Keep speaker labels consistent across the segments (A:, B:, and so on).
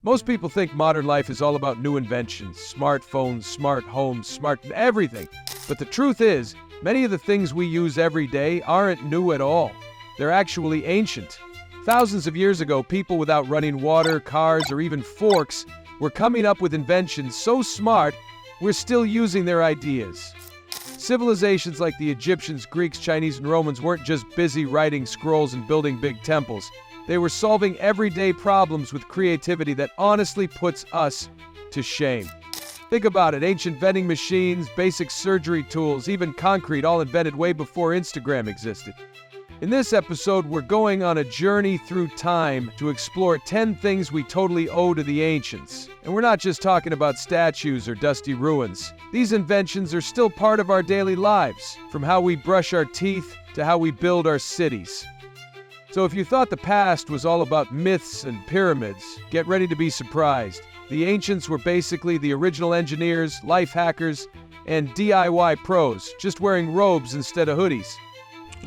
A: Most people think modern life is all about new inventions, smartphones, smart homes, smart everything. But the truth is, many of the things we use every day aren't new at all. They're actually ancient. Thousands of years ago, people without running water, cars, or even forks were coming up with inventions so smart, we're still using their ideas. Civilizations like the Egyptians, Greeks, Chinese, and Romans weren't just busy writing scrolls and building big temples. They were solving everyday problems with creativity that honestly puts us to shame. Think about it, ancient vending machines, basic surgery tools, even concrete, all invented way before Instagram existed. In this episode, we're going on a journey through time to explore 10 things we totally owe to the ancients. And we're not just talking about statues or dusty ruins. These inventions are still part of our daily lives, from how we brush our teeth to how we build our cities. So if you thought the past was all about myths and pyramids, get ready to be surprised. The ancients were basically the original engineers, life hackers, and DIY pros, just wearing robes instead of hoodies.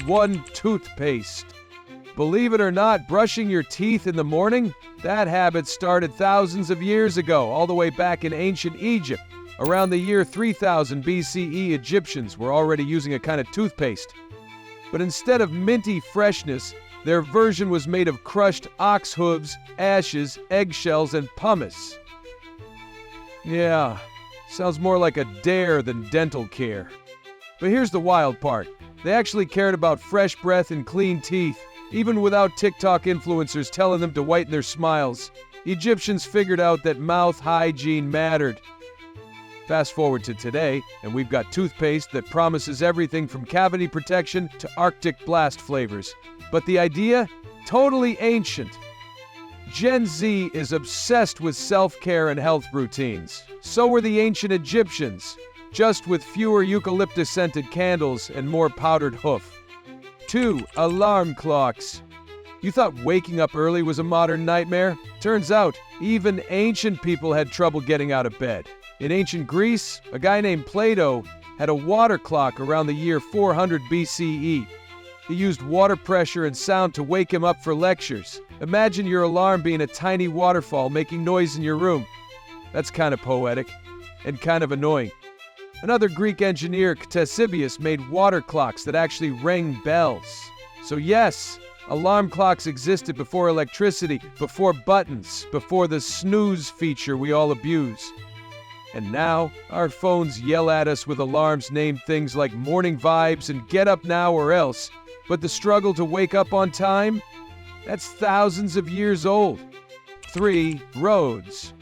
A: 1. Toothpaste. Believe it or not, brushing your teeth in the morning? That habit started thousands of years ago, all the way back in ancient Egypt. Around the year 3000 BCE, Egyptians were already using a kind of toothpaste. But instead of minty freshness, their version was made of crushed ox hooves, ashes, eggshells, and pumice. Yeah, sounds more like a dare than dental care. But here's the wild part. They actually cared about fresh breath and clean teeth, even without TikTok influencers telling them to whiten their smiles. Egyptians figured out that mouth hygiene mattered. Fast forward to today, and we've got toothpaste that promises everything from cavity protection to Arctic blast flavors. But the idea? Totally ancient. Gen Z is obsessed with self-care and health routines. So were the ancient Egyptians, just with fewer eucalyptus-scented candles and more powdered hoof. 2. Alarm clocks. You thought waking up early was a modern nightmare? Turns out, even ancient people had trouble getting out of bed. In ancient Greece, a guy named Plato had a water clock around the year 400 BCE. He used water pressure and sound to wake him up for lectures. Imagine your alarm being a tiny waterfall making noise in your room. That's kind of poetic and kind of annoying. Another Greek engineer, Ctesibius, made water clocks that actually rang bells. So yes, alarm clocks existed before electricity, before buttons, before the snooze feature we all abuse. And now, our phones yell at us with alarms named things like morning vibes and get up now or else. But the struggle to wake up on time? That's thousands of years old. 3. Roads.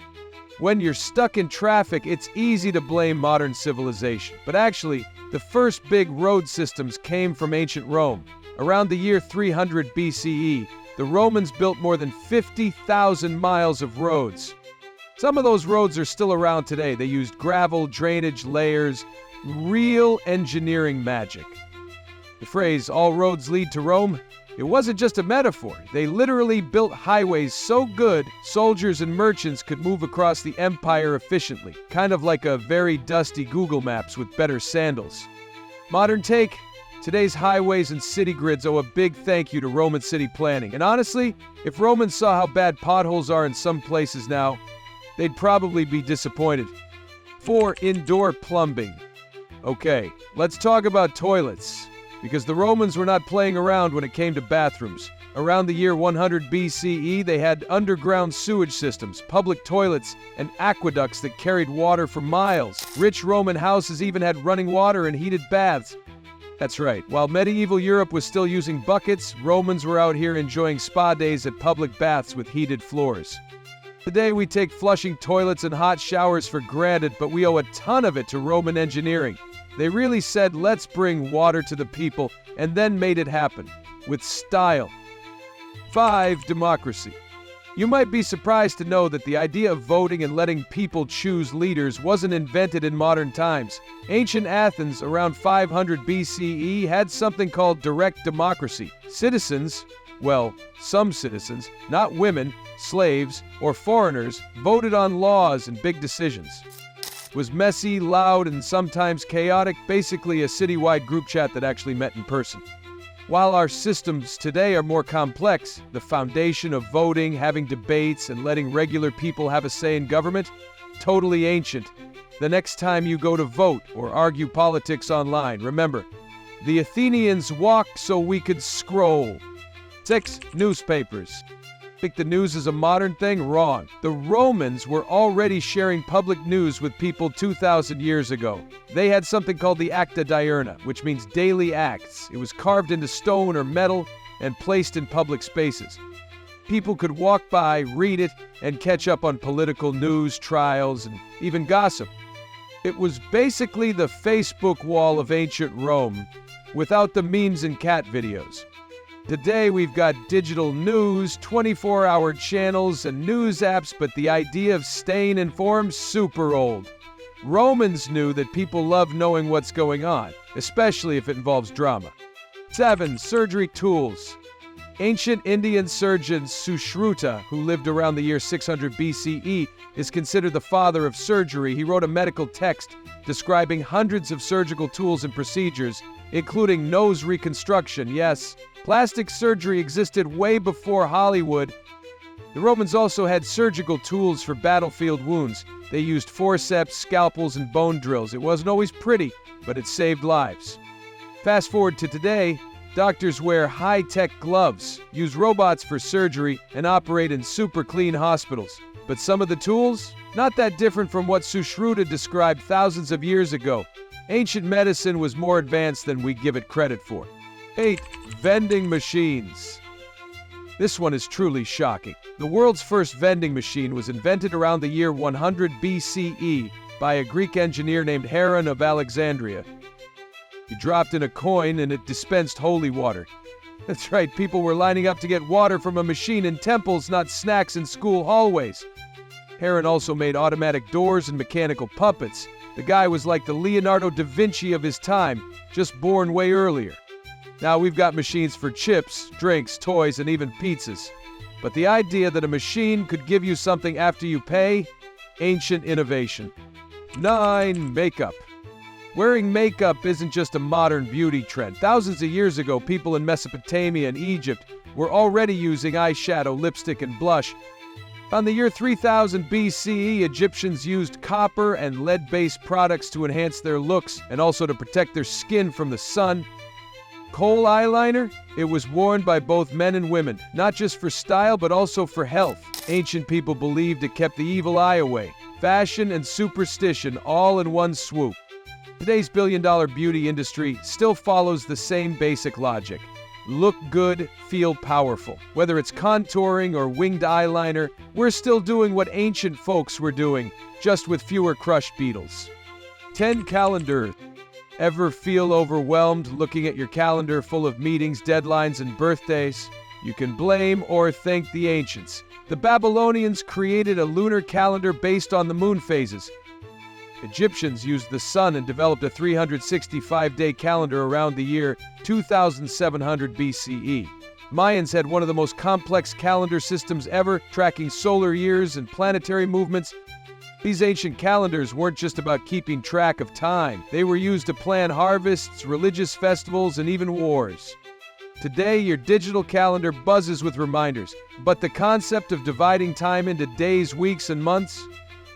A: When you're stuck in traffic, it's easy to blame modern civilization. But actually, the first big road systems came from ancient Rome. Around the year 300 BCE, the Romans built more than 50,000 miles of roads. Some of those roads are still around today. They used gravel, drainage, layers, real engineering magic. The phrase, all roads lead to Rome, it wasn't just a metaphor. They literally built highways so good, soldiers and merchants could move across the empire efficiently, kind of like a very dusty Google Maps with better sandals. Modern take, today's highways and city grids owe a big thank you to Roman city planning. And honestly, if Romans saw how bad potholes are in some places now, they'd probably be disappointed. 4. Indoor plumbing. Okay, let's talk about toilets. Because the Romans were not playing around when it came to bathrooms. Around the year 100 BCE, they had underground sewage systems, public toilets, and aqueducts that carried water for miles. Rich Roman houses even had running water and heated baths. That's right, while medieval Europe was still using buckets, Romans were out here enjoying spa days at public baths with heated floors. Today we take flushing toilets and hot showers for granted, but we owe a ton of it to Roman engineering. They really said, let's bring water to the people, and then made it happen, with style. 5. Democracy. You might be surprised to know that the idea of voting and letting people choose leaders wasn't invented in modern times. Ancient Athens, around 500 BCE, had something called direct democracy. Citizens, well, some citizens, not women, slaves, or foreigners, voted on laws and big decisions. Was messy, loud, and sometimes chaotic, basically a citywide group chat that actually met in person. While our systems today are more complex, the foundation of voting, having debates, and letting regular people have a say in government, totally ancient. The next time you go to vote or argue politics online, remember, the Athenians walked so we could scroll. 6. Newspapers. Think the news is a modern thing? Wrong. The Romans were already sharing public news with people 2,000 years ago. They had something called the Acta Diurna, which means daily acts. It was carved into stone or metal and placed in public spaces. People could walk by, read it, and catch up on political news, trials, and even gossip. It was basically the Facebook wall of ancient Rome, without the memes and cat videos. Today we've got digital news, 24-hour channels, and news apps, but the idea of staying informed, super old. Romans knew that people love knowing what's going on, especially if it involves drama. 7. Surgery tools. Ancient Indian surgeon Sushruta, who lived around the year 600 BCE, is considered the father of surgery. He wrote a medical text describing hundreds of surgical tools and procedures, including nose reconstruction. Yes, plastic surgery existed way before Hollywood. The Romans also had surgical tools for battlefield wounds. They used forceps, scalpels, and bone drills. It wasn't always pretty, but it saved lives. Fast forward to today, doctors wear high-tech gloves, use robots for surgery, and operate in super clean hospitals. But some of the tools? Not that different from what Sushruta described thousands of years ago. Ancient medicine was more advanced than we give it credit for. 8. Vending machines. This one is truly shocking. The world's first vending machine was invented around the year 100 BCE by a Greek engineer named Heron of Alexandria. He dropped in a coin and it dispensed holy water. That's right, people were lining up to get water from a machine in temples, not snacks in school hallways. Heron also made automatic doors and mechanical puppets. The guy was like the Leonardo da Vinci of his time, just born way earlier. Now we've got machines for chips, drinks, toys, and even pizzas. But the idea that a machine could give you something after you pay? Ancient innovation. 9. Makeup. Wearing makeup isn't just a modern beauty trend. Thousands of years ago, people in Mesopotamia and Egypt were already using eyeshadow, lipstick, and blush. On the year 3000 BCE, Egyptians used copper and lead-based products to enhance their looks and also to protect their skin from the sun. Kohl eyeliner? It was worn by both men and women, not just for style but also for health. Ancient people believed it kept the evil eye away. Fashion and superstition all in one swoop. Today's billion-dollar beauty industry still follows the same basic logic. Look good, feel powerful. Whether it's contouring or winged eyeliner, we're still doing what ancient folks were doing, just with fewer crushed beetles. 10. Calendar. Ever feel overwhelmed looking at your calendar full of meetings, deadlines, and birthdays? You can blame or thank the ancients. The Babylonians created a lunar calendar based on the moon phases. Egyptians used the sun and developed a 365-day calendar around the year 2700 BCE. Mayans had one of the most complex calendar systems ever, tracking solar years and planetary movements. These ancient calendars weren't just about keeping track of time. They were used to plan harvests, religious festivals, and even wars. Today, your digital calendar buzzes with reminders, but the concept of dividing time into days, weeks, and months?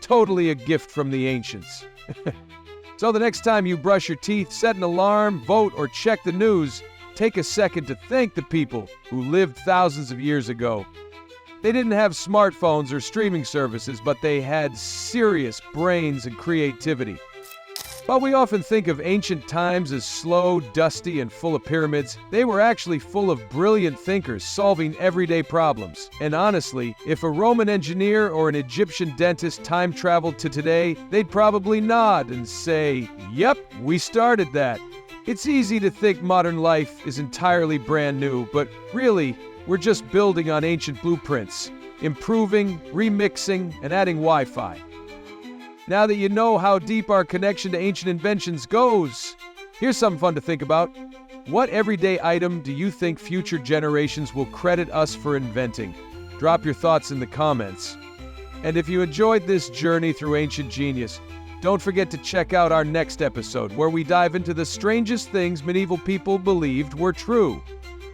A: Totally a gift from the ancients. So the next time you brush your teeth, set an alarm, vote, or check the news, take a second to thank the people who lived thousands of years ago. They didn't have smartphones or streaming services, but they had serious brains and creativity. While we often think of ancient times as slow, dusty, and full of pyramids, they were actually full of brilliant thinkers solving everyday problems. And honestly, if a Roman engineer or an Egyptian dentist time traveled to today, they'd probably nod and say, "Yep, we started that." It's easy to think modern life is entirely brand new, but really, we're just building on ancient blueprints, improving, remixing, and adding Wi-Fi. Now that you know how deep our connection to ancient inventions goes, here's something fun to think about. What everyday item do you think future generations will credit us for inventing? Drop your thoughts in the comments. And if you enjoyed this journey through ancient genius, don't forget to check out our next episode where we dive into the strangest things medieval people believed were true.